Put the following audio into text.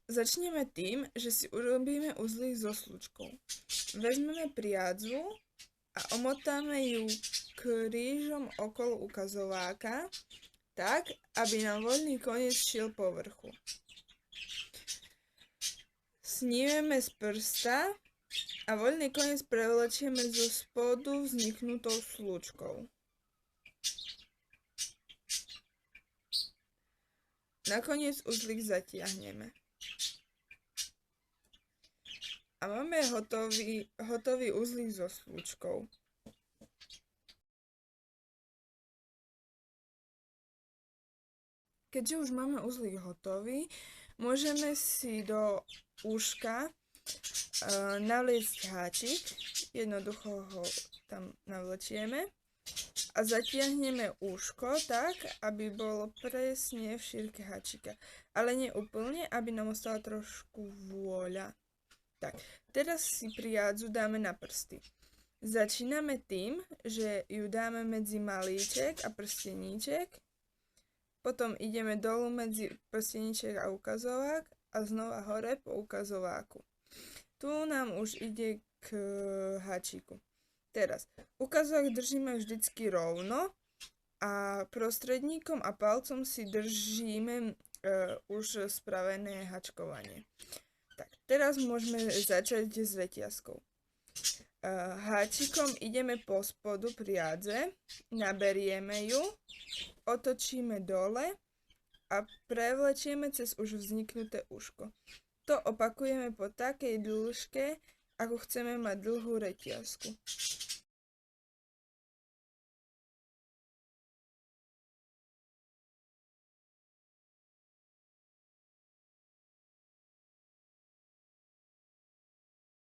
Začneme tým, že si urobíme uzlík so slučkou. Vezmeme priadzu a omotáme ju krížom okolo ukazováka, tak, aby nám voľný koniec šiel po vrchu. Snímeme z prsta a voľný koniec prevlečieme zo spodu vzniknutou slučkou. Nakoniec uzlík zatiahneme. A máme hotový uzlík so slučkou. Keďže už máme uzlík hotový, môžeme si do uška navliecť háčik. Jednoducho ho tam navlečieme a zatiahneme uško tak, aby bolo presne v šírke háčika. Ale nie úplne, aby nám ostala trošku vôľa. Tak, teraz si priadzu dáme na prsty. Začíname tým, že ju dáme medzi malíček a prsteníček. Potom ideme dolu medzi prsteníček a ukazovák a znova hore po ukazováku. Tu nám už ide k háčiku. Teraz, ukazovák držíme vždycky rovno a prostredníkom a palcom si držíme už spravené hačkovanie. Tak, teraz môžeme začať s reťazkou. Háčikom ideme po spodu priadze, naberieme ju, otočíme dole a prevlečieme cez už vzniknuté uško. To opakujeme po takej dĺžke, ako chceme mať dlhú reťazku.